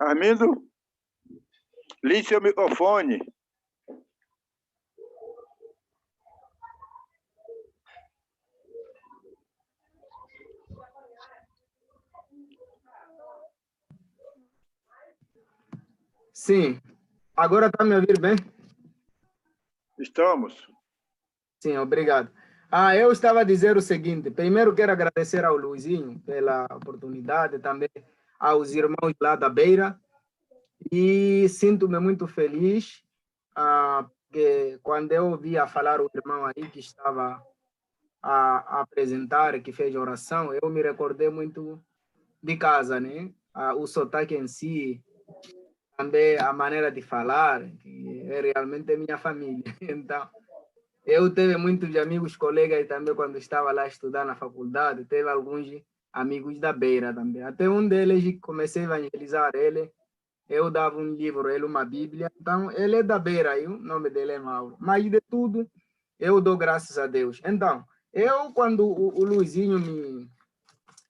Armindo, ligue seu microfone. Sim. Agora está me ouvindo bem? Estamos. Sim, obrigado. Eu estava a dizer o seguinte. Primeiro, quero agradecer ao Luizinho pela oportunidade, também aos irmãos lá da Beira. E sinto-me muito feliz que quando eu ouvia falar o irmão aí que estava a apresentar, que fez a oração, eu me recordei muito de casa, né? O sotaque em si, também a maneira de falar, que é realmente minha família. Então, eu tive muitos amigos, colegas também, quando estava lá estudando na faculdade, teve alguns amigos da Beira também. Até um deles, comecei a evangelizar ele, eu dava um livro, ele uma Bíblia. Então, ele é da Beira, aí, o nome dele é Mauro. Mas, de tudo, eu dou graças a Deus. Então, quando o Luizinho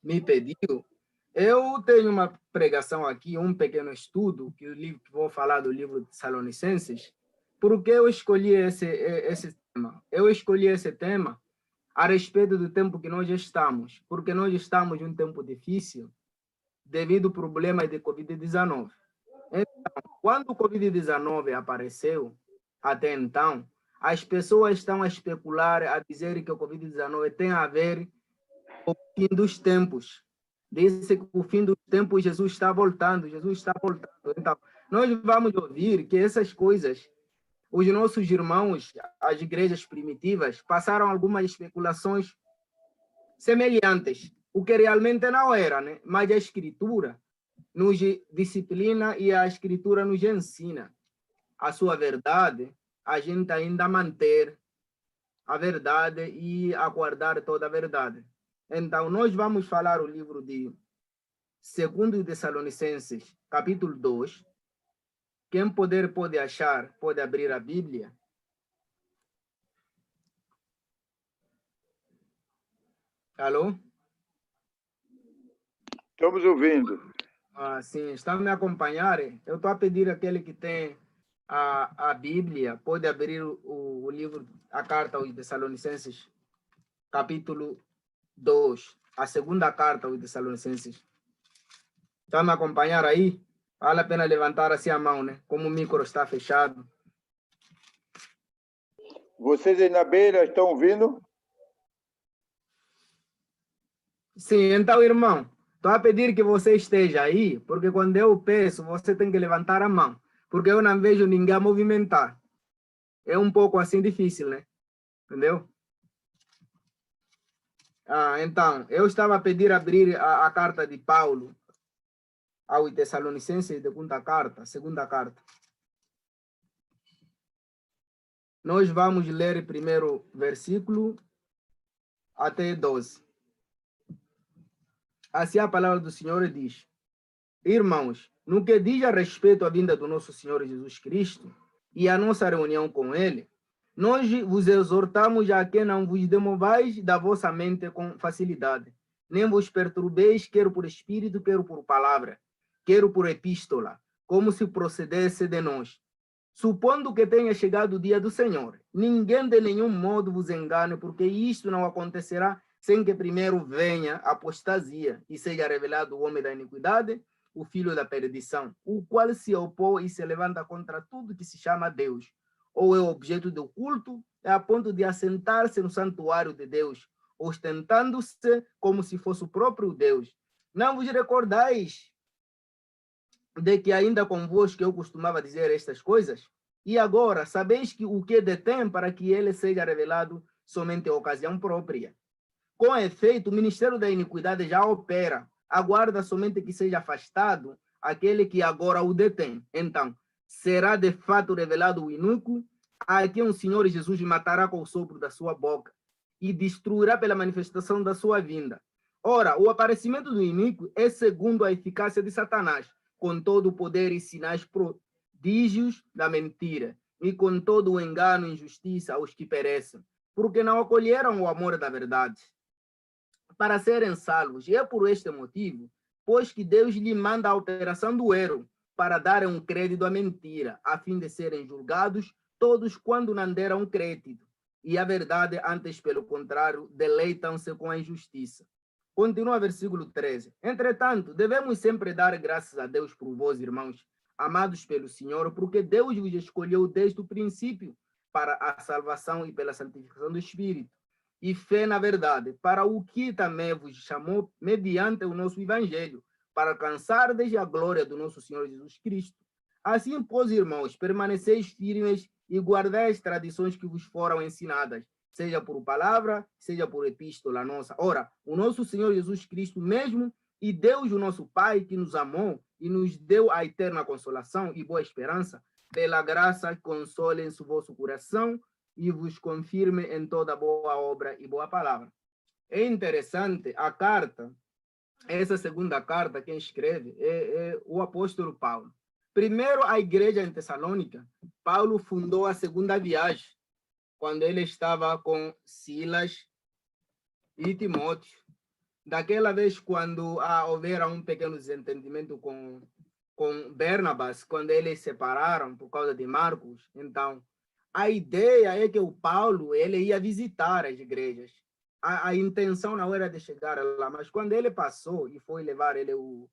me pediu, eu tenho uma pregação aqui, um pequeno estudo, que vou falar do livro de Tessalonicenses. Por que eu escolhi esse tema? Eu escolhi esse tema a respeito do tempo que nós estamos, porque nós estamos em um tempo difícil devido ao problema de Covid-19. Então, quando o Covid-19 apareceu, até então, as pessoas estão a especular, a dizer que o Covid-19 tem a ver com o fim dos tempos. Disse que o fim dos tempos Jesus está voltando, Jesus está voltando. Então, nós vamos ouvir que essas coisas, os nossos irmãos, as igrejas primitivas, passaram algumas especulações semelhantes, o que realmente não era, né? Mas a Escritura nos disciplina e a Escritura nos ensina a sua verdade, a gente ainda manter a verdade e aguardar toda a verdade. Então, nós vamos falar o livro de 2 Tessalonicenses, capítulo 2. Quem pode achar, pode abrir a Bíblia. Alô? Estamos ouvindo. Sim, estão me acompanhar? Eu estou a pedir àquele que tem a Bíblia, pode abrir o livro, a carta aos Tessalonicenses, capítulo 2, a segunda carta aos Tessalonicenses. Estão me acompanhar aí? Vale a pena levantar assim a mão, né? Como o micro está fechado. Vocês aí na Beira estão ouvindo? Sim, então, irmão, estou a pedir que você esteja aí, porque quando eu peço, você tem que levantar a mão, porque eu não vejo ninguém movimentar. É um pouco assim difícil, né? Entendeu? Então, eu estava a pedir abrir a carta de Paulo aos Tessalonicenses, segunda carta. Nós vamos ler primeiro versículo até 12. Assim a palavra do Senhor diz: Irmãos, no que diz a respeito à vinda do nosso Senhor Jesus Cristo e à nossa reunião com Ele, nós vos exortamos a que não vos demovais da vossa mente com facilidade, nem vos perturbeis, quer por espírito, quer por palavra, quer por epístola, como se procedesse de nós. Supondo que tenha chegado o dia do Senhor, ninguém de nenhum modo vos engane, porque isto não acontecerá sem que primeiro venha a apostasia e seja revelado o homem da iniquidade, o filho da perdição, o qual se opõe e se levanta contra tudo que se chama Deus, ou é objeto do culto, é a ponto de assentar-se no santuário de Deus, ostentando-se como se fosse o próprio Deus. Não vos recordais de que ainda convosco eu costumava dizer estas coisas? E agora, sabeis que o que detém para que ele seja revelado somente a ocasião própria. Com efeito, o ministério da iniquidade já opera, aguarda somente que seja afastado aquele que agora o detém. Então, será de fato revelado o iníquo, a quem o Senhor Jesus matará com o sopro da sua boca e destruirá pela manifestação da sua vinda. Ora, o aparecimento do iníquo é segundo a eficácia de Satanás, com todo o poder e sinais prodígios da mentira, e com todo o engano e injustiça aos que perecem, porque não acolheram o amor da verdade, para serem salvos. E é por este motivo, pois que Deus lhe manda a operação do erro, para darem um crédito à mentira, a fim de serem julgados todos quando não deram crédito. E a verdade, antes, pelo contrário, deleitam-se com a injustiça. Continua versículo 13. Entretanto, devemos sempre dar graças a Deus por vós, irmãos, amados pelo Senhor, porque Deus vos escolheu desde o princípio para a salvação e pela santificação do Espírito, e fé na verdade, para o que também vos chamou mediante o nosso Evangelho, para alcançar desde a glória do nosso Senhor Jesus Cristo. Assim, pois, irmãos, permaneceis firmes e guardai as tradições que vos foram ensinadas, seja por palavra, seja por epístola nossa. Ora, o nosso Senhor Jesus Cristo mesmo, e Deus, o nosso Pai, que nos amou e nos deu a eterna consolação e boa esperança, pela graça, console o vosso coração e vos confirme em toda boa obra e boa palavra. É interessante, a carta, essa segunda carta, quem escreve é o apóstolo Paulo. Primeiro, a igreja em Tessalônica, Paulo fundou a segunda viagem, quando ele estava com Silas e Timóteo. Daquela vez, quando houvera um pequeno desentendimento com Barnabas, quando eles separaram por causa de Marcos, então, a ideia é que o Paulo ele ia visitar as igrejas. A intenção não era de chegar lá, mas quando ele passou e foi levar ele o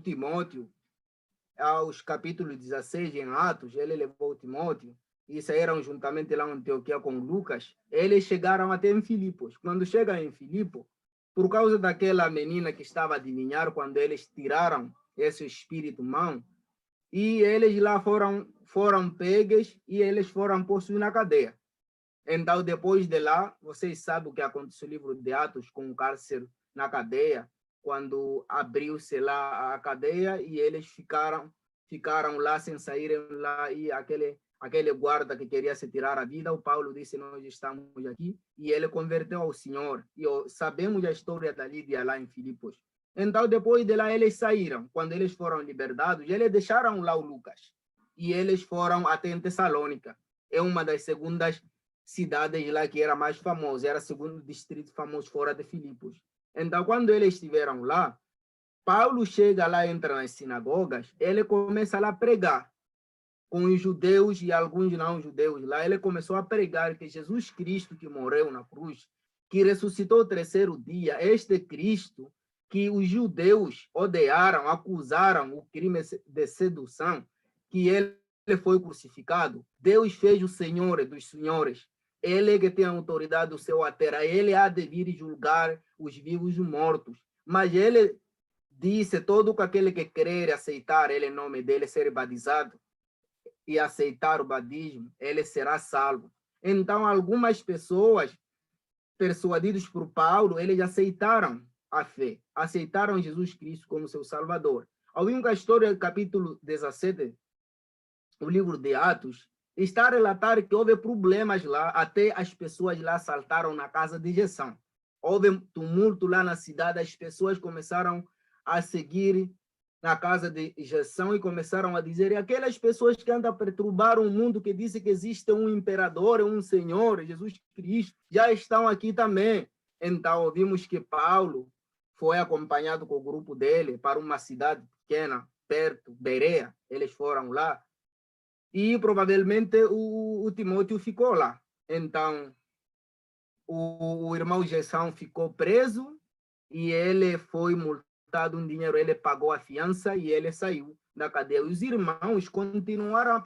Timóteo, aos capítulos 16 em Atos, ele levou o Timóteo, e saíram juntamente lá em Antioquia com Lucas, eles chegaram até em Filipos. Quando chegam em Filipos, por causa daquela menina que estava a adivinhar, quando eles tiraram esse espírito mau, e eles lá foram pegos e eles foram postos na cadeia. Então, depois de lá, vocês sabem o que aconteceu no livro de Atos com o cárcere na cadeia, quando abriu-se lá a cadeia e eles ficaram lá sem saírem lá, e aquele guarda que queria se tirar a vida, o Paulo disse, nós estamos aqui, e ele converteu ao Senhor. E sabemos a história da Lídia lá em Filipos. Então, depois de lá, eles saíram. Quando eles foram libertados, eles deixaram lá o Lucas. E eles foram até em Tessalônica. É uma das segundas cidades lá que era mais famosa. Era o segundo distrito famoso fora de Filipos. Então, quando eles estiveram lá, Paulo chega lá, entra nas sinagogas, ele começa lá a pregar com os judeus e alguns não judeus lá. Ele começou a pregar que Jesus Cristo, que morreu na cruz, que ressuscitou o terceiro dia, este Cristo que os judeus odiaram, acusaram o crime de sedução, que ele foi crucificado. Deus fez o Senhor dos senhores. Ele é que tem a autoridade do céu à terra. Ele há de vir julgar os vivos e os mortos. Mas ele disse, todo aquele que querer aceitar ele em nome dele, ser batizado e aceitar o batismo, ele será salvo. Então, algumas pessoas, persuadidas por Paulo, eles aceitaram a fé, aceitaram Jesus Cristo como seu Salvador. Ouvimos a história do capítulo 17, o livro de Atos, está a relatar que houve problemas lá, até as pessoas lá saltaram na casa de Gesão. Houve tumulto lá na cidade, as pessoas começaram a seguir na casa de Gesão e começaram a dizer, e aquelas pessoas que andam a perturbar o mundo, que dizem que existe um imperador, um Senhor, Jesus Cristo, já estão aqui também. Então, ouvimos que Paulo foi acompanhado com o grupo dele para uma cidade pequena, perto, Berea. Eles foram lá. E provavelmente o Timóteo ficou lá. Então, o irmão Gesão ficou preso e ele foi multado um dinheiro, ele pagou a fiança e ele saiu da cadeia. Os irmãos continuaram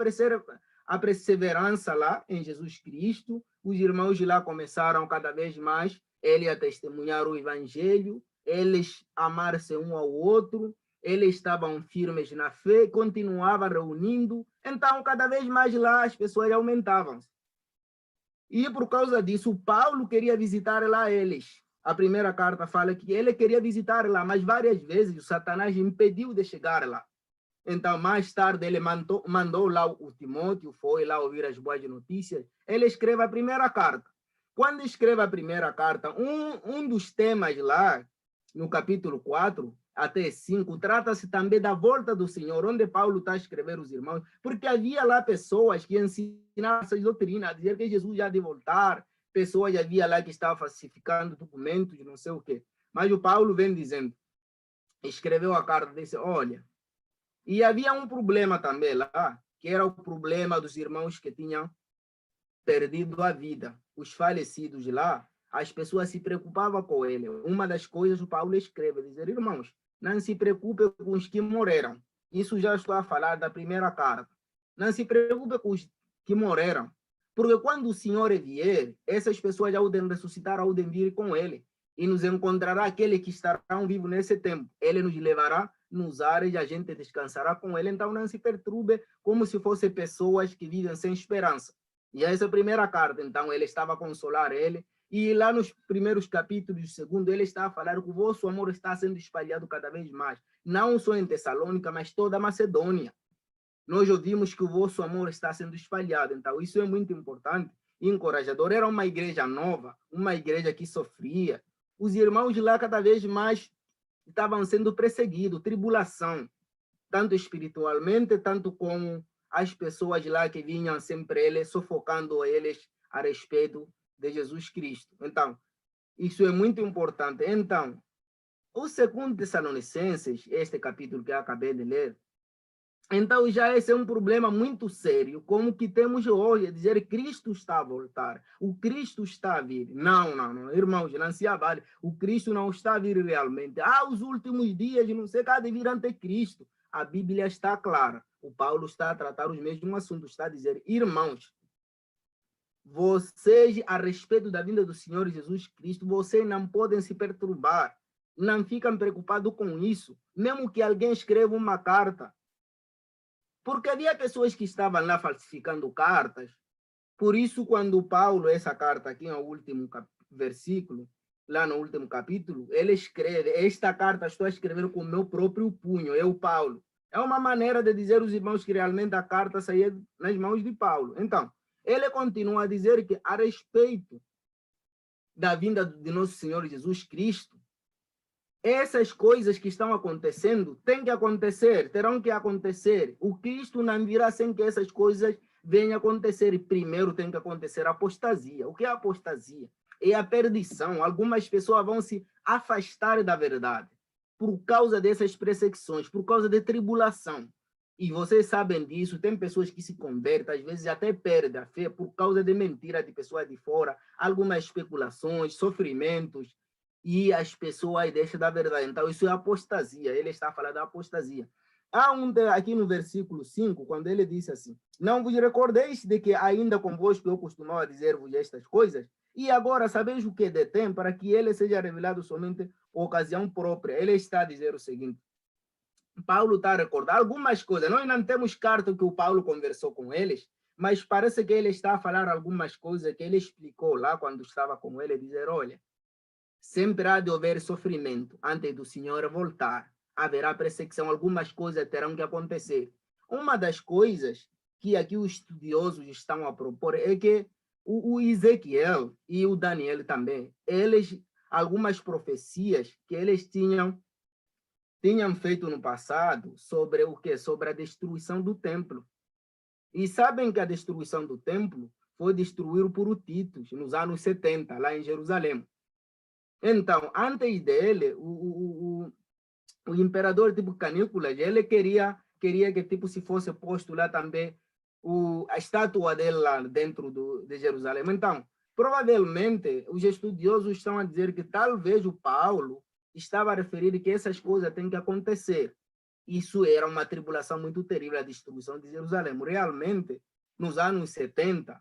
a perseverança lá em Jesus Cristo. Os irmãos lá começaram cada vez mais ele a testemunhar o evangelho, eles amar-se um ao outro, eles estavam firmes na fé, continuavam reunindo. Então, cada vez mais lá as pessoas aumentavam. E por causa disso, Paulo queria visitar lá eles. A primeira carta fala que ele queria visitar lá, mas várias vezes o Satanás impediu de chegar lá. Então, mais tarde, ele mandou lá o Timóteo, foi lá ouvir as boas notícias. Ele escreve a primeira carta. Quando escreve a primeira carta, um dos temas lá, no capítulo 4 até 5, trata-se também da volta do Senhor, onde Paulo está a escrever os irmãos, porque havia lá pessoas que ensinavam essas doutrinas, a dizer que Jesus já de voltar, pessoas havia lá que estavam falsificando documentos, não sei o quê. Mas o Paulo vem dizendo, escreveu a carta, disse, olha, E havia um problema também lá, que era o problema dos irmãos que tinham perdido a vida. Os falecidos lá, as pessoas se preocupavam com ele. Uma das coisas o Paulo escreve, dizer, irmãos, não se preocupe com os que morreram. Isso já estou a falar da primeira carta. Não se preocupe com os que morreram. Porque quando o Senhor vier, essas pessoas já podem ressuscitar, podem vir com ele. E nos encontrará aquele que estarão vivos nesse tempo. Ele nos levará nos ares e a gente descansará com ele. Então não se perturbe como se fossem pessoas que vivem sem esperança. E essa é a primeira carta. Então ele estava a consolar ele. E lá nos primeiros capítulos do segundo, ele está a falar que o vosso amor está sendo espalhado cada vez mais. Não só em Tessalônica, mas toda a Macedônia. Nós ouvimos que o vosso amor está sendo espalhado. Então isso é muito importante e encorajador. Era uma igreja nova, uma igreja que sofria. Os irmãos de lá cada vez mais estavam sendo perseguidos, tribulação, tanto espiritualmente, tanto como as pessoas lá que vinham sempre eles, sufocando eles a respeito de Jesus Cristo. Então, isso é muito importante. Então, o segundo Tessalonicenses, este capítulo que eu acabei de ler, então já esse é um problema muito sério, como que temos hoje, dizer Cristo está a voltar, o Cristo está a vir. Não, irmãos, não se avale, o Cristo não está a vir realmente. Os últimos dias, não sei, cada vir anticristo. A Bíblia está clara, o Paulo está a tratar os mesmos assuntos, está a dizer, irmãos, vocês, a respeito da vinda do Senhor Jesus Cristo, vocês não podem se perturbar, não ficam preocupados com isso, mesmo que alguém escreva uma carta, porque havia pessoas que estavam lá falsificando cartas. Por isso, quando Paulo, essa carta aqui, no último versículo, lá no último capítulo, ele escreve, esta carta estou a escrever com o meu próprio punho, eu, Paulo. É uma maneira de dizer aos irmãos que realmente a carta saía nas mãos de Paulo. Então, ele continua a dizer que, a respeito da vinda de nosso Senhor Jesus Cristo, essas coisas que estão acontecendo têm que acontecer, terão que acontecer. O Cristo não virá sem que essas coisas venham a acontecer. E primeiro tem que acontecer a apostasia. O que é a apostasia? É a perdição. Algumas pessoas vão se afastar da verdade por causa dessas perseguições, por causa de tribulação. E vocês sabem disso, tem pessoas que se convertem, às vezes até perdem a fé por causa de mentiras de pessoas de fora, algumas especulações, sofrimentos, e as pessoas deixam da verdade. Então, isso é apostasia. Ele está falando da apostasia. Há aqui no versículo 5, quando ele disse assim, não vos recordeis de que ainda convosco eu costumava dizer-vos estas coisas, e agora sabeis o que detém para que ele seja revelado somente por ocasião própria. Ele está a dizer o seguinte, Paulo está a recordar algumas coisas. Nós não temos carta que o Paulo conversou com eles, mas parece que ele está a falar algumas coisas que ele explicou lá quando estava com ele, dizer, olha, sempre há de haver sofrimento antes do Senhor voltar. Haverá perseguição, algumas coisas terão que acontecer. Uma das coisas que aqui os estudiosos estão a propor é que o Ezequiel e o Daniel também, algumas profecias que eles tinham feito no passado sobre o quê? Sobre a destruição do templo. E sabem que a destruição do templo foi destruído por Tito nos anos 70, lá em Jerusalém. Então, antes dele, o imperador tipo Canículas, ele queria que tipo se fosse posto lá também a estátua dele lá dentro de Jerusalém. Então, provavelmente, os estudiosos estão a dizer que talvez o Paulo estava a referir que essas coisas têm que acontecer. Isso era uma tribulação muito terrível, a destruição de Jerusalém. Realmente, nos anos 70,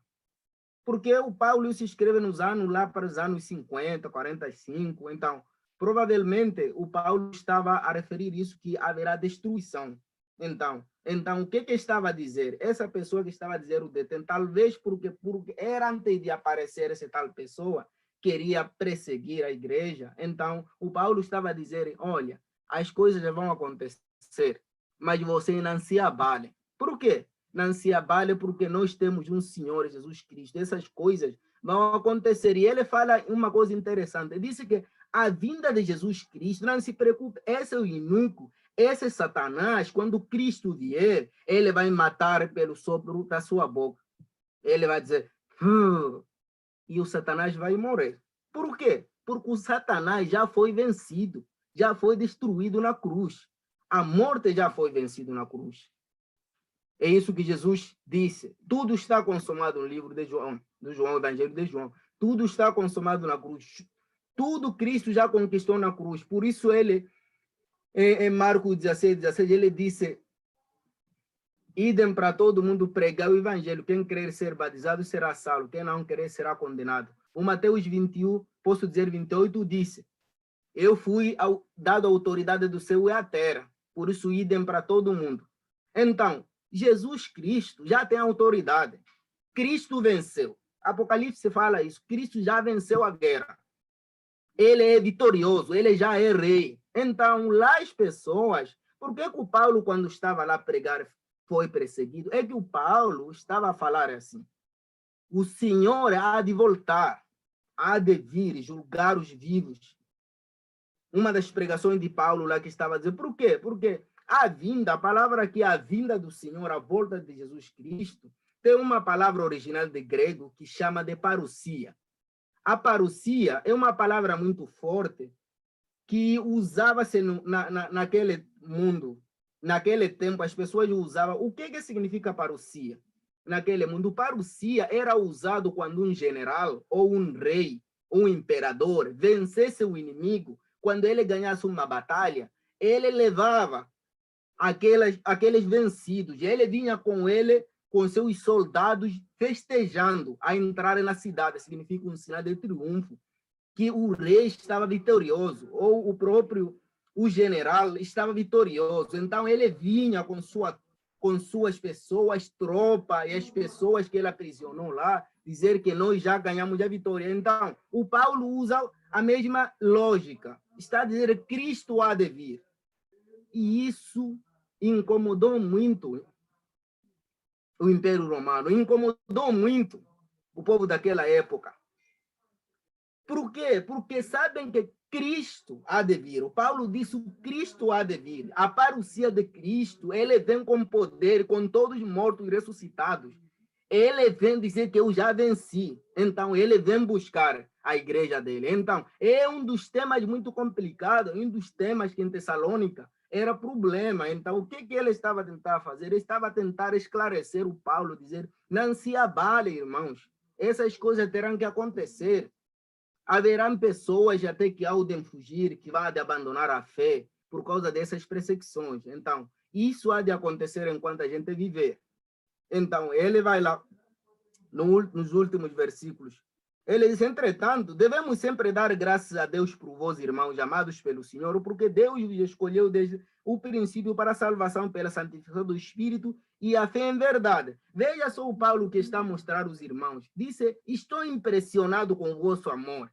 porque o Paulo se escreve nos anos lá para os anos 50, 45, então, provavelmente, o Paulo estava a referir isso, que haverá destruição. Então o que estava a dizer? Essa pessoa que estava a dizer o detém, talvez porque era antes de aparecer essa tal pessoa, queria perseguir a igreja, então o Paulo estava a dizer, olha, as coisas já vão acontecer, mas vocês não se abalem. Por quê? Não se abale porque nós temos um Senhor Jesus Cristo. Essas coisas vão acontecer. E ele fala uma coisa interessante. Ele disse que a vinda de Jesus Cristo, não se preocupe, esse é o inimigo, esse é Satanás, quando Cristo vier, ele vai matar pelo sopro da sua boca. Ele vai dizer, e o Satanás vai morrer. Por quê? Porque o Satanás já foi vencido, já foi destruído na cruz. A morte já foi vencida na cruz. É isso que Jesus disse. Tudo está consumado no livro de João, do João, Evangelho de João. Tudo está consumado na cruz. Tudo Cristo já conquistou na cruz. Por isso ele, em Marcos 16, ele disse: idem para todo mundo pregar o evangelho. Quem querer ser batizado será salvo. Quem não querer será condenado. O Mateus 21, posso dizer 28, disse: eu fui dado a autoridade do céu e a terra. Por isso, idem para todo mundo. Então, Jesus Cristo já tem autoridade. Cristo venceu. Apocalipse fala isso. Cristo já venceu a guerra. Ele é vitorioso. Ele já é rei. Então, lá as pessoas... Por que o Paulo, quando estava lá a pregar, foi perseguido? É que o Paulo estava a falar assim: o Senhor há de voltar, há de vir julgar os vivos. Uma das pregações de Paulo lá que estava a dizer, por quê? Porque a palavra aqui, a vinda do Senhor, a volta de Jesus Cristo, tem uma palavra original de grego que chama de parousia. A parousia é uma palavra muito forte que usava-se naquele mundo, naquele tempo, as pessoas usavam. O que significa parousia? Naquele mundo, parousia era usado quando um general ou um rei, um imperador, vencesse o inimigo. Quando ele ganhasse uma batalha, ele levava aqueles vencidos, e ele vinha com ele, com seus soldados, festejando a entrada na cidade. Significa um sinal de triunfo, que o rei estava vitorioso, ou o general estava vitorioso. Então, ele vinha com suas pessoas, tropa, e as pessoas que ele aprisionou lá, dizer que nós já ganhamos a vitória. Então, o Paulo usa a mesma lógica. Está a dizer que Cristo há de vir. E isso incomodou muito o Império Romano, incomodou muito o povo daquela época. Por quê? Porque sabem que Cristo há de vir. O Paulo disse: o Cristo há de vir. A parousia de Cristo, ele vem com poder, com todos mortos e ressuscitados. Ele vem dizer que eu já venci. Então, ele vem buscar a igreja dele. Então, é um dos temas muito complicados, um dos temas que em Tessalônica era problema. Então, o que ele estava a tentar fazer? Ele estava a tentar esclarecer o Paulo, dizer: não se abale, irmãos. Essas coisas terão que acontecer. Haverão pessoas até que hão de fugir, que vão de abandonar a fé por causa dessas perseguições. Então, isso há de acontecer enquanto a gente viver. Então, ele vai lá, nos últimos versículos, ele diz: entretanto, devemos sempre dar graças a Deus por vós, irmãos, amados pelo Senhor, porque Deus vos escolheu desde o princípio para a salvação pela santificação do Espírito e a fé em verdade. Veja só o Paulo que está a mostrar aos irmãos. Disse: estou impressionado com o vosso amor,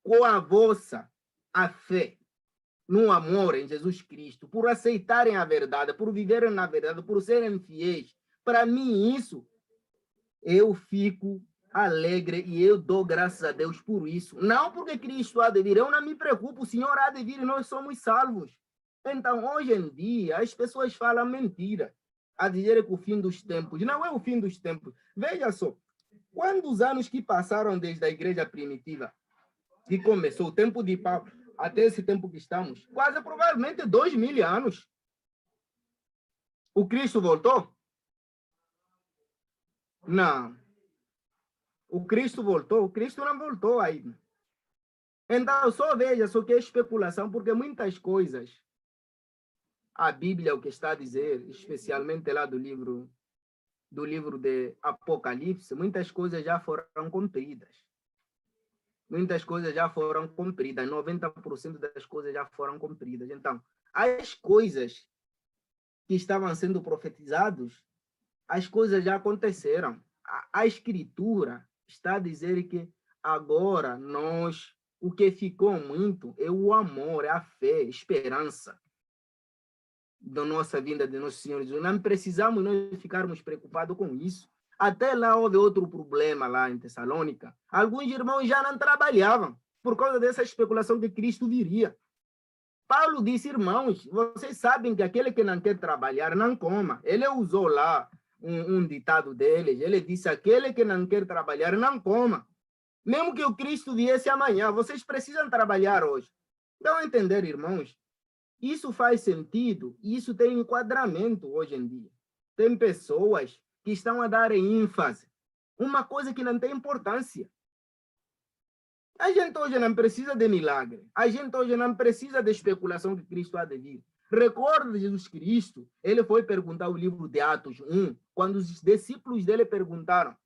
com a vossa a fé no amor em Jesus Cristo, por aceitarem a verdade, por viverem na verdade, por serem fiéis. Para mim, isso, eu fico alegre e eu dou graças a Deus por isso. Não porque Cristo há de vir, eu não me preocupo, o Senhor há de vir e nós somos salvos. Então, hoje em dia, as pessoas falam mentira, a dizer que o fim dos tempos. Não é o fim dos tempos. Veja só, quantos anos que passaram desde a igreja primitiva, que começou o tempo de Paulo, até esse tempo que estamos? Quase provavelmente 2000 anos. O Cristo voltou? Não. O Cristo voltou? O Cristo não voltou ainda. Então, só veja, só que é especulação, porque muitas coisas, a Bíblia, o que está a dizer, especialmente lá do livro de Apocalipse, muitas coisas já foram cumpridas. Muitas coisas já foram cumpridas, 90% das coisas já foram cumpridas. Então, as coisas que estavam sendo profetizadas, as coisas já aconteceram. A Escritura está a dizer que agora o que ficou muito é o amor, é a fé, a esperança da nossa vinda de nosso Senhor Jesus. Não precisamos nós ficarmos preocupados com isso. Até lá houve outro problema lá em Tessalônica. Alguns irmãos já não trabalhavam por causa dessa especulação que Cristo viria. Paulo disse: irmãos, vocês sabem que aquele que não quer trabalhar não coma. Ele usou lá um ditado deles. Ele disse: aquele que não quer trabalhar não coma. Mesmo que o Cristo viesse amanhã, vocês precisam trabalhar hoje. Dão a entender, irmãos, Isso faz sentido, isso tem enquadramento hoje em dia. Tem pessoas que estão a dar ênfase uma coisa que não tem importância. A gente hoje não precisa de milagre. A gente hoje não precisa de especulação que Cristo há de vir. Recorda de Jesus Cristo, ele foi perguntar o livro de Atos 1, quando os discípulos dele perguntaram.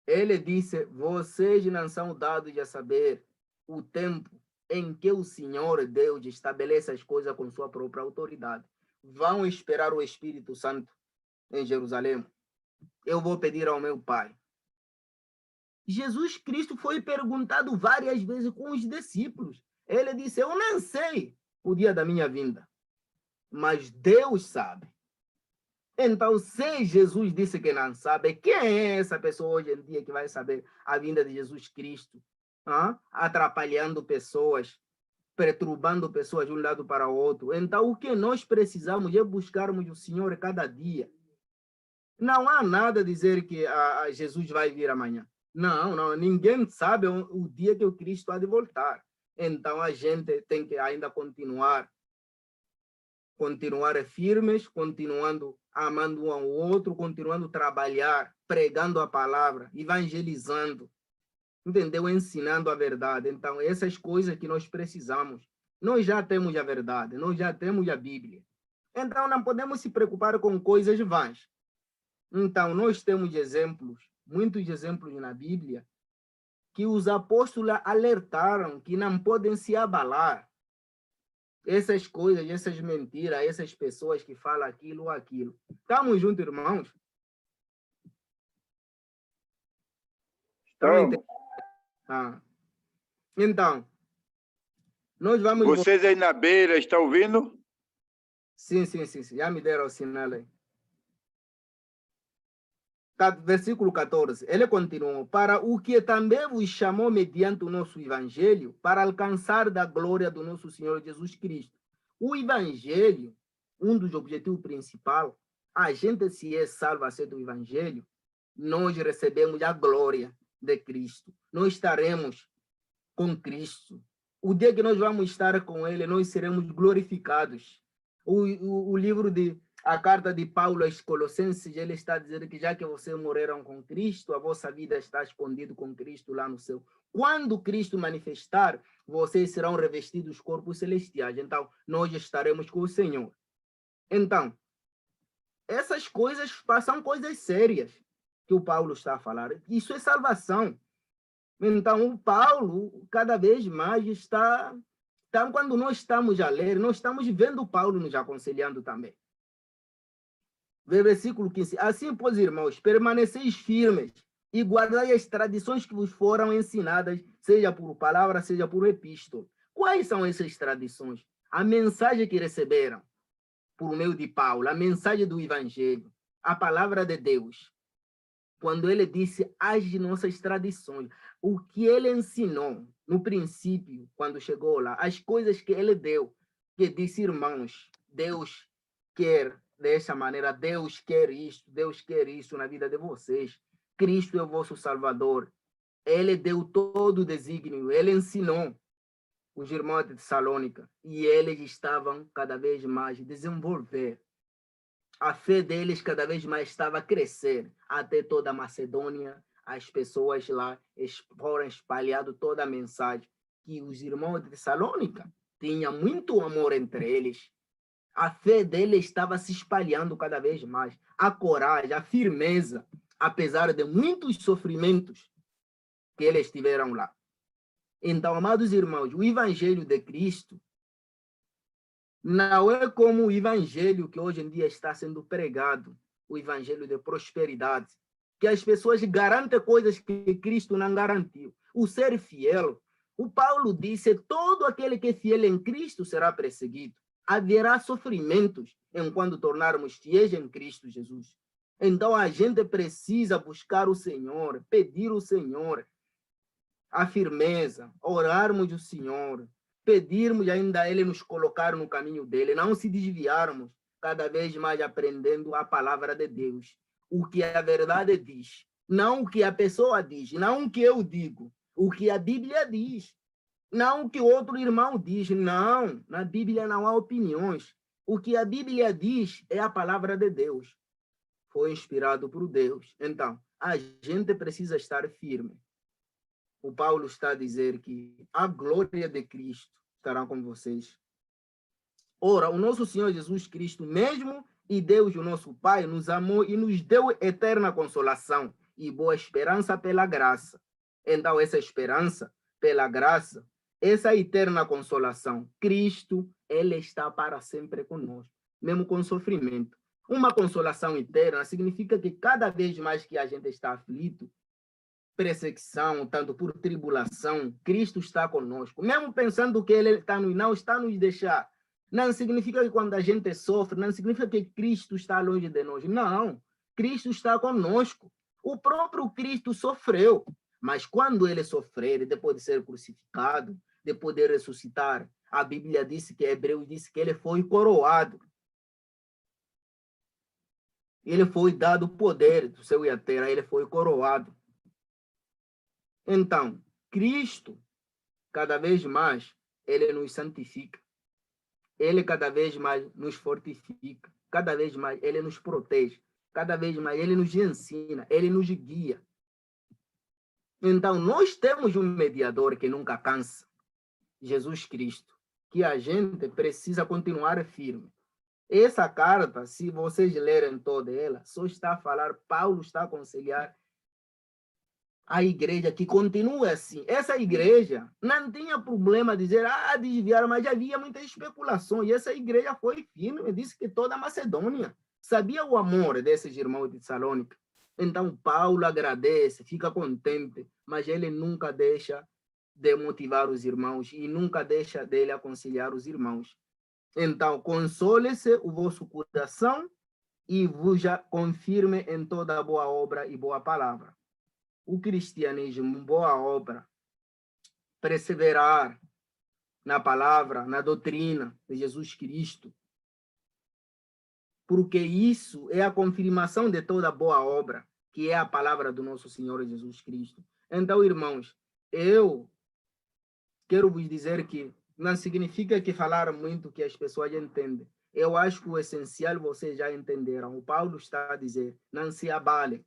Ele disse, vocês não são dados a saber o tempo em que o Senhor Deus estabelece as coisas com sua própria autoridade. Vão esperar o Espírito Santo em Jerusalém. Eu vou pedir ao meu Pai. Jesus Cristo foi perguntado várias vezes com os discípulos. Ele disse, eu não sei o dia da minha vinda, mas Deus sabe. Então, se Jesus disse que não sabe, quem é essa pessoa hoje em dia que vai saber a vinda de Jesus Cristo? Atrapalhando pessoas, perturbando pessoas de um lado para o outro. Então, o que nós precisamos é buscarmos o Senhor cada dia. Não há nada a dizer que Jesus vai vir amanhã. Não, ninguém sabe o dia que o Cristo há de voltar. Então, a gente tem que ainda continuar firmes, continuando amando um ao outro, continuando a trabalhar, pregando a palavra, evangelizando, entendeu? Ensinando a verdade. Então, essas coisas que nós precisamos. Nós já temos a verdade, nós já temos a Bíblia. Então, não podemos se preocupar com coisas vãs. Então, nós temos exemplos, muitos exemplos na Bíblia, que os apóstolos alertaram que não podem se abalar. Essas coisas, essas mentiras, essas pessoas que falam aquilo ou aquilo. Estamos juntos, irmãos? Estamos. Então, nós vamos... Vocês aí na beira, estão ouvindo? Sim. Já me deram o sinal aí. Versículo 14, ele continuou, para o que também vos chamou mediante o nosso evangelho, para alcançar da glória do nosso Senhor Jesus Cristo. O evangelho, um dos objetivos principais, a gente se é salvo a ser do evangelho, nós recebemos a glória de Cristo. Nós estaremos com Cristo. O dia que nós vamos estar com ele, nós seremos glorificados. O livro de a carta de Paulo aos Colossenses, ele está dizendo que já que vocês morreram com Cristo, a vossa vida está escondida com Cristo lá no céu. Quando Cristo manifestar, vocês serão revestidos corpos celestiais. Então, nós estaremos com o Senhor. Então, essas coisas são coisas sérias que o Paulo está a falar. Isso é salvação. Então, o Paulo, cada vez mais, está... Então, quando nós estamos a ler, nós estamos vendo Paulo nos aconselhando também. Versículo 15. Assim, pois, irmãos, permaneceis firmes e guardai as tradições que vos foram ensinadas, seja por palavra, seja por epístola. Quais são essas tradições? A mensagem que receberam por meio de Paulo, a mensagem do Evangelho, a palavra de Deus. Quando ele disse as nossas tradições, o que ele ensinou no princípio, quando chegou lá, as coisas que ele deu, que disse, irmãos, Deus quer dessa maneira, Deus quer isso na vida de vocês. Cristo é o vosso Salvador. Ele deu todo o desígnio, ele ensinou os irmãos de Tessalônica e eles estavam cada vez mais a desenvolver. A fé deles cada vez mais estava a crescer, até toda a Macedônia, as pessoas lá foram espalhando toda a mensagem que os irmãos de Tessalônica tinham muito amor entre eles. A fé dele estava se espalhando cada vez mais. A coragem, a firmeza, apesar de muitos sofrimentos que eles tiveram lá. Então, amados irmãos, o Evangelho de Cristo não é como o Evangelho que hoje em dia está sendo pregado, o Evangelho de prosperidade, que as pessoas garantem coisas que Cristo não garantiu. O ser fiel, o Paulo disse, todo aquele que é fiel em Cristo será perseguido. Haverá sofrimentos enquanto tornarmos fiéis em Cristo Jesus. Então, a gente precisa buscar o Senhor, pedir o Senhor a firmeza, orarmos o Senhor, pedirmos ainda a Ele nos colocar no caminho dele, não se desviarmos, cada vez mais aprendendo a palavra de Deus, o que a verdade diz, não o que a pessoa diz, não o que eu digo, o que a Bíblia diz. Não o que outro irmão diz, não. Na Bíblia não há opiniões. O que a Bíblia diz é a palavra de Deus. Foi inspirado por Deus. Então, a gente precisa estar firme. O Paulo está a dizer que a glória de Cristo estará com vocês. Ora, o nosso Senhor Jesus Cristo mesmo e Deus, o nosso Pai, nos amou e nos deu eterna consolação e boa esperança pela graça. Então, essa esperança pela graça, essa eterna consolação, Cristo, Ele está para sempre conosco, mesmo com sofrimento. Uma consolação eterna significa que cada vez mais que a gente está aflito, perseguição, tanto por tribulação, Cristo está conosco. Mesmo pensando que Ele está não está a nos deixar. Não significa que quando a gente sofre, não significa que Cristo está longe de nós. Não, Cristo está conosco. O próprio Cristo sofreu, mas quando Ele sofrer, depois de ser crucificado, depois de ressuscitar, a Bíblia disse que Hebreus disse que Ele foi coroado. Ele foi dado o poder do céu e a terra, Ele foi coroado. Então, Cristo, cada vez mais, Ele nos santifica. Ele cada vez mais nos fortifica. Cada vez mais Ele nos protege. Cada vez mais Ele nos ensina. Ele nos guia. Então, nós temos um mediador que nunca cansa. Jesus Cristo. Que a gente precisa continuar firme. Essa carta, se vocês lerem toda ela, só está a falar, Paulo está a aconselhar a igreja que continua assim. Essa igreja não tinha problema de dizer, desviaram, mas havia muita especulação. E essa igreja foi firme, disse que toda a Macedônia sabia o amor desses irmãos de Tessalônica. Então, Paulo agradece, fica contente, mas ele nunca deixa de motivar os irmãos e nunca deixa dele aconselhar os irmãos. Então, console-se o vosso coração e vos confirme em toda boa obra e boa palavra. O cristianismo, boa obra, perseverar na palavra, na doutrina de Jesus Cristo, porque isso é a confirmação de toda boa obra, que é a palavra do nosso Senhor Jesus Cristo. Então, irmãos, eu quero vos dizer que não significa que falar muito que as pessoas entendem. Eu acho que o essencial vocês já entenderam. O Paulo está a dizer, não se abalem.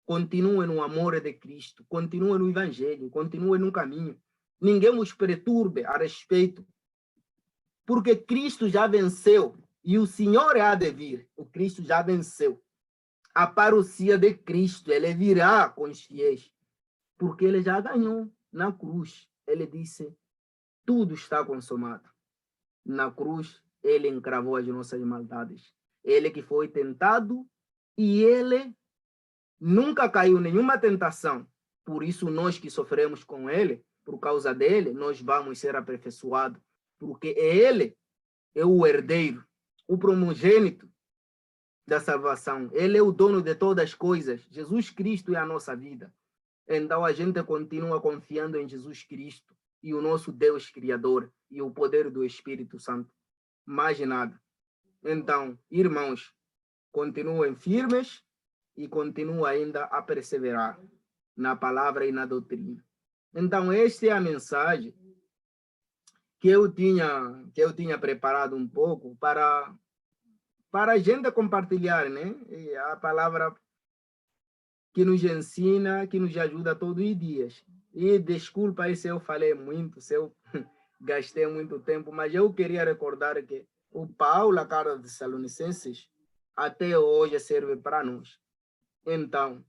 Continue no amor de Cristo, continue no Evangelho, continue no caminho. Ninguém os perturbe a respeito, porque Cristo já venceu e o Senhor há de vir. O Cristo já venceu. A parousia de Cristo, Ele virá com os fiéis, porque Ele já ganhou na cruz. Ele disse, tudo está consumado. Na cruz, Ele encravou as nossas maldades. Ele que foi tentado e Ele nunca caiu nenhuma tentação. Por isso, nós que sofremos com Ele, por causa dele, nós vamos ser aperfeiçoados. Porque Ele é o herdeiro, o primogênito da salvação. Ele é o dono de todas as coisas. Jesus Cristo é a nossa vida. Então, a gente continua confiando em Jesus Cristo e o nosso Deus Criador e o poder do Espírito Santo. Mais nada. Então, irmãos, continuem firmes e continua ainda a perseverar na palavra e na doutrina. Então, esta é a mensagem que eu tinha preparado um pouco para a gente compartilhar, né? E a palavra que nos ensina, que nos ajuda todos os dias. E desculpa aí se eu falei muito, se eu gastei muito tempo, mas eu queria recordar que o Paulo, a carta de Tessalonicenses, até hoje serve para nós. Então,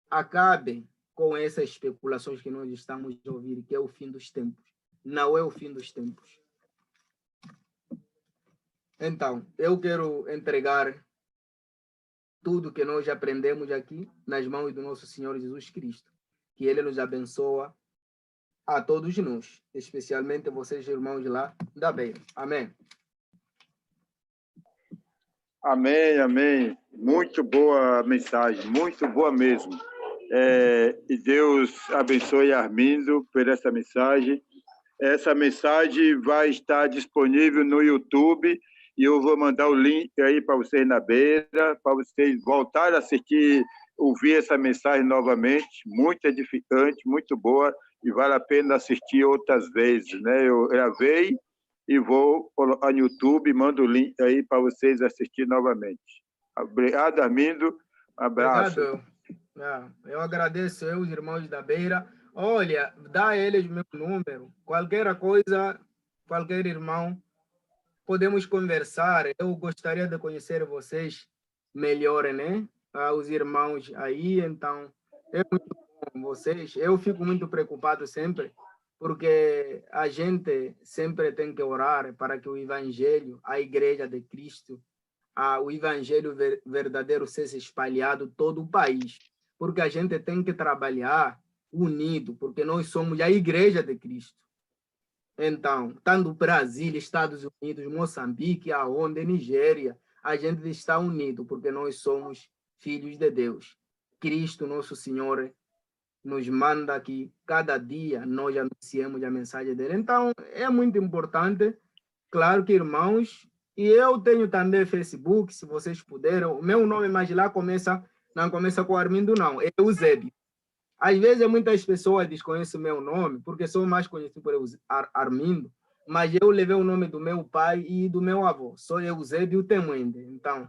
acabem com essas especulações que nós estamos a ouvir, que é o fim dos tempos. Não é o fim dos tempos. Então, eu quero entregar tudo que nós aprendemos aqui nas mãos do nosso Senhor Jesus Cristo. Que Ele nos abençoe a todos nós, especialmente vocês, irmãos lá da Beira. Amém. Amém, amém. Muito boa mensagem, muito boa mesmo. E Deus abençoe Armindo por essa mensagem. Essa mensagem vai estar disponível no YouTube e eu vou mandar o link aí para vocês na Beira, para vocês voltarem a assistir, ouvir essa mensagem novamente, muito edificante, muito boa. e vale a pena assistir outras vezes, né? Eu gravei e vou colocar no YouTube, mando o link aí para vocês assistirem novamente. Obrigado, Armindo. Um abraço. Obrigado. Eu agradeço, os irmãos da Beira. Olha, dá a eles meu número. Qualquer coisa, qualquer irmão, podemos conversar. Eu gostaria de conhecer vocês melhor, né? Os irmãos aí, então, é muito bom com vocês. Eu fico muito preocupado sempre, porque a gente sempre tem que orar para que o Evangelho, a Igreja de Cristo, o Evangelho verdadeiro seja espalhado todo o país. Porque a gente tem que trabalhar unido, porque nós somos a Igreja de Cristo. Então, tanto Brasil, Estados Unidos, Moçambique, aonde, Nigéria, a gente está unido, porque nós somos filhos de Deus. Cristo, nosso Senhor, nos manda que cada dia nós anunciemos a mensagem dele. Então, é muito importante. Claro que, irmãos, e eu tenho também Facebook, se vocês puderem. O meu nome, mas lá não começa com Armindo, não. É Eusébio. Às vezes, muitas pessoas desconhecem o meu nome, porque sou mais conhecido por Armindo, mas eu levei o nome do meu pai e do meu avô. Sou Eusébio Temwende. Então,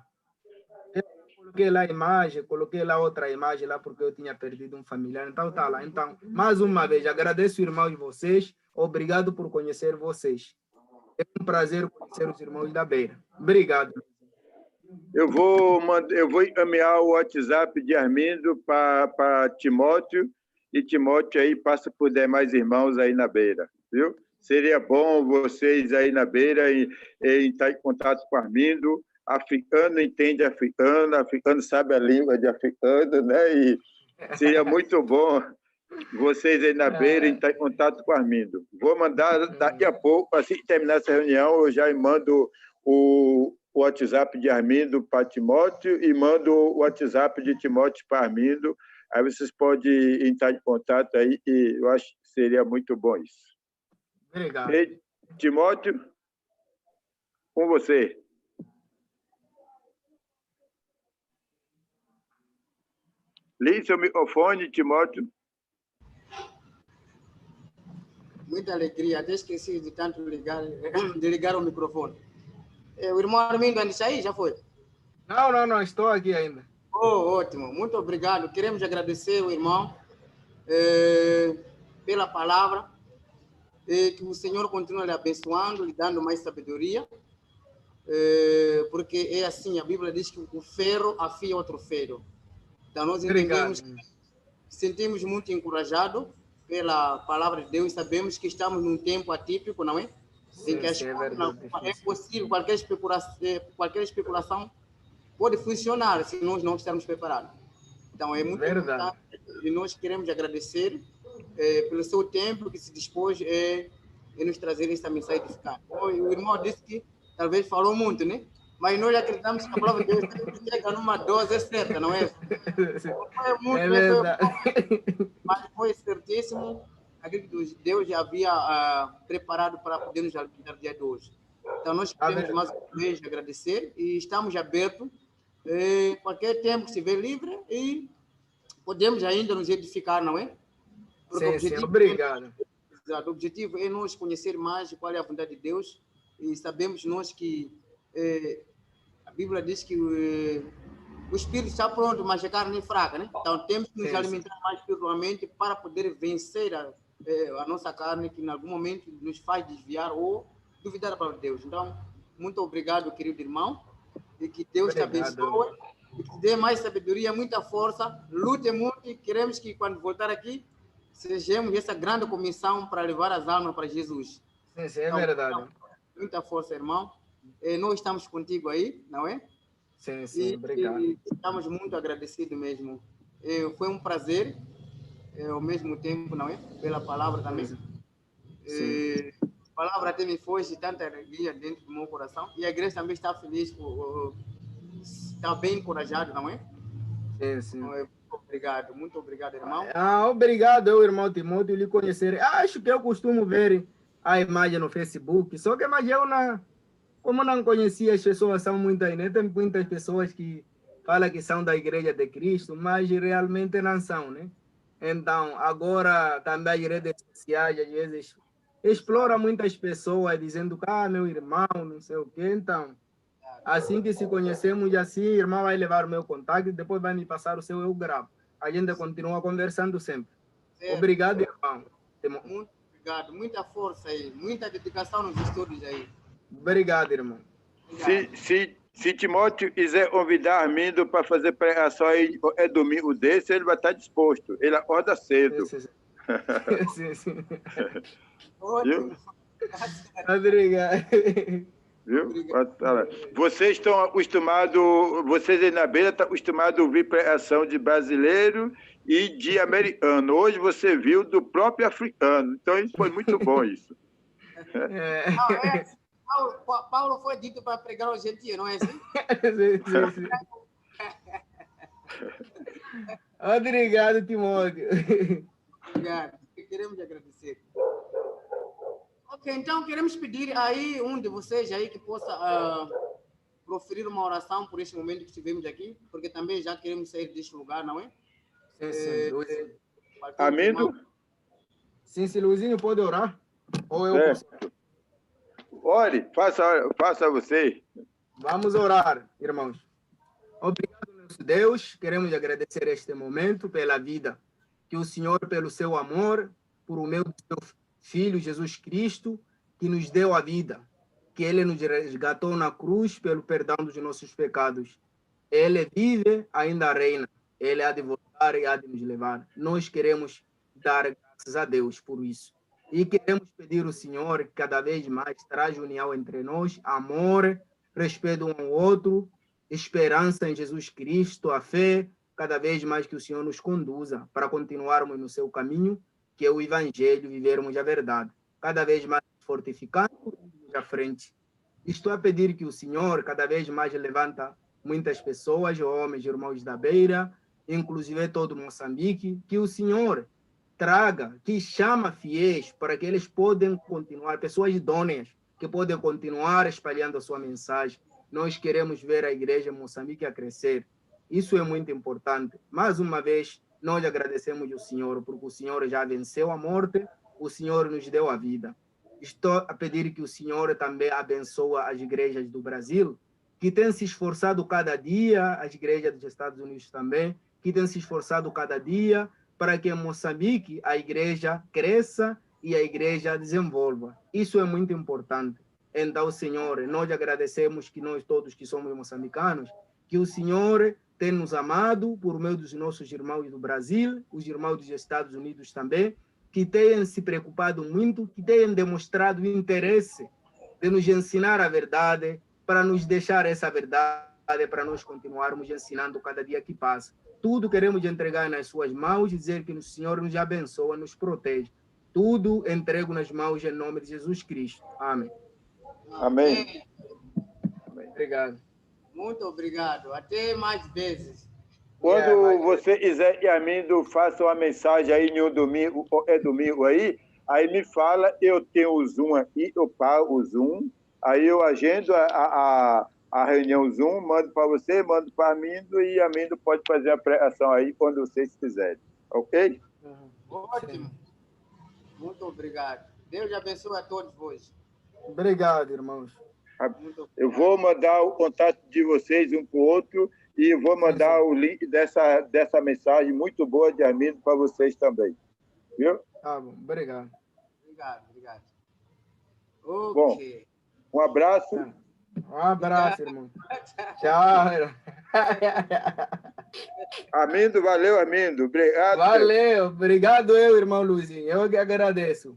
eu coloquei lá a imagem, coloquei lá outra imagem lá, porque eu tinha perdido um familiar. Então, tá lá. Então, mais uma vez, agradeço, irmãos, vocês. Obrigado por conhecer vocês. É um prazer conhecer os irmãos da Beira. Obrigado. Eu vou encaminhar o WhatsApp de Armindo para Timóteo, e Timóteo aí passa por demais irmãos aí na Beira, viu? Seria bom vocês aí na Beira e estar em contato com Armindo. Africano entende africano, africano sabe a língua de africano, né? E seria muito bom vocês aí na Beira estar em contato com Armindo. Vou mandar daqui a pouco, assim que terminar essa reunião, eu já mando o WhatsApp de Armindo para Timóteo e mando o WhatsApp de Timóteo para Armindo. Aí vocês podem entrar em contato aí, e eu acho que seria muito bom isso. Obrigado. E, Timóteo, com você. Ligue seu microfone, Timóteo. Muita alegria, até esqueci de ligar o microfone. O irmão Armindo ainda aí, já foi? Não, estou aqui ainda. Ótimo, muito obrigado. Queremos agradecer o irmão pela palavra, que o Senhor continue lhe abençoando, lhe dando mais sabedoria, porque é assim, a Bíblia diz que o ferro afia outro ferro. Então nós entendemos, sentimos muito encorajados pela palavra de Deus, sabemos que estamos num tempo atípico, não é? Em que é possível, qualquer especulação pode funcionar se nós não estivermos preparados. Então, é muito importante e nós queremos agradecer pelo seu tempo que se dispôs a nos trazer essa mensagem edificante. O irmão disse que talvez falou muito, né? Mas nós acreditamos que a palavra de Deus chega numa dose certa, não é? Foi muito, mas foi certíssimo. Aquilo que Deus já havia preparado para poder nos alimentar no dia de hoje. Então, nós queremos mais uma vez agradecer e estamos abertos qualquer tempo que estiver livre e podemos ainda nos edificar, não é? Porque sim, obrigado. O objetivo é nós conhecer mais qual é a vontade de Deus e sabemos nós que a Bíblia diz que o espírito está pronto, mas a carne é fraca, né? Então, temos que nos alimentar mais espiritualmente para poder vencer a nossa carne, que em algum momento nos faz desviar ou duvidar da palavra de Deus. Então, muito obrigado, querido irmão, e que Deus te abençoe, e que te dê mais sabedoria, muita força, lute muito, e queremos que quando voltar aqui, sejamos essa grande comissão para levar as almas para Jesus. Sim, é verdade. Então, muita força, irmão. Nós estamos contigo aí, não é? Sim, obrigado. E estamos muito agradecidos mesmo. Foi um prazer, ao mesmo tempo, não é? Pela palavra também. A palavra até me foi de tanta alegria dentro do meu coração. E a igreja também está feliz, está bem encorajada, não é? Sim. Então, muito obrigado, irmão. Obrigado, irmão Timóteo, lhe conhecer. Acho que eu costumo ver a imagem no Facebook, só que eu como não conhecia, as pessoas são muitas, né? Tem muitas pessoas que falam que são da Igreja de Cristo, mas realmente não são, né? Então, agora também as redes sociais, às vezes, explora muitas pessoas dizendo que, meu irmão, não sei o quê. Então, assim que se conhecemos, assim, irmão vai levar o meu contato, depois vai me passar o seu, eu gravo. A gente continua conversando sempre. Certo. Obrigado, irmão. Muito obrigado. Muita força aí, muita dedicação nos estudos aí. Obrigado, irmão. Se Timóteo quiser convidar Armindo para fazer pregação aí, é domingo desse, ele vai estar disposto. Ele acorda cedo. Sim. Ótimo. Obrigado. Viu? Vocês estão acostumados, vocês aí na beira estão acostumados a ouvir pregação de brasileiro e de americano. Hoje você viu do próprio africano. Então, isso foi muito bom isso. Paulo foi dito para pregar o gentil, não é assim? Sim. Obrigado, Timóteo. Obrigado. Queremos agradecer. Ok, então queremos pedir aí um de vocês aí que possa proferir uma oração por este momento que estivemos aqui, porque também já queremos sair deste lugar, não é? Sim. Armindo? Sim, Luizinho pode orar? Ou eu posso? Ore, faça você. Vamos orar, irmãos. Obrigado, nosso Deus. Queremos agradecer este momento pela vida que o Senhor, pelo seu amor, por o meu seu Filho Jesus Cristo, que nos deu a vida, que Ele nos resgatou na cruz pelo perdão dos nossos pecados. Ele vive, ainda reina. Ele há de voltar e há de nos levar. Nós queremos dar graças a Deus por isso. E queremos pedir ao Senhor que cada vez mais traz união entre nós, amor, respeito um ao outro, esperança em Jesus Cristo, a fé, cada vez mais que o Senhor nos conduza para continuarmos no seu caminho, que é o Evangelho, vivermos a verdade. Cada vez mais fortificando à frente. Estou a pedir que o Senhor cada vez mais levanta muitas pessoas, homens, irmãos da beira, inclusive todo Moçambique, que o Senhor traga, que chama fiéis para que eles possam continuar, pessoas idôneas, que podem continuar espalhando a sua mensagem. Nós queremos ver a igreja em Moçambique a crescer. Isso é muito importante. Mais uma vez, nós agradecemos ao Senhor, porque o Senhor já venceu a morte, o Senhor nos deu a vida. Estou a pedir que o Senhor também abençoe as igrejas do Brasil, que têm se esforçado cada dia, as igrejas dos Estados Unidos também, que têm se esforçado cada dia para que em Moçambique a igreja cresça e a igreja desenvolva. Isso é muito importante. Então, Senhor, nós agradecemos que nós todos que somos moçambicanos, que o Senhor tem nos amado por meio dos nossos irmãos do Brasil, os irmãos dos Estados Unidos também, que têm se preocupado muito, que têm demonstrado interesse de nos ensinar a verdade, para nos deixar essa verdade, para nós continuarmos ensinando cada dia que passa. Tudo queremos entregar nas suas mãos e dizer que o Senhor nos abençoa, nos protege. Tudo entrego nas mãos em nome de Jesus Cristo. Amém. Amém. Obrigado. Muito obrigado. Até mais vezes. Quando você quiser que Armindo faça uma mensagem aí em um domingo, domingo aí me fala, eu tenho o Zoom aqui, eu pago o Zoom, aí eu agendo a reunião Zoom, mando para você, mando para Armindo, e Armindo pode fazer a pregação aí quando vocês quiserem. Ok? Ótimo. Muito obrigado. Deus abençoe a todos vós. Obrigado, irmãos. Eu vou mandar o contato de vocês um para o outro e vou mandar o link dessa mensagem muito boa de Armindo para vocês também. Viu? Tá bom, obrigado. Obrigado. Ok. Bom, um abraço. Um abraço, irmão. Tchau. Armindo, valeu, Armindo. Obrigado. Valeu. Obrigado eu, irmão Luizinho. Eu que agradeço.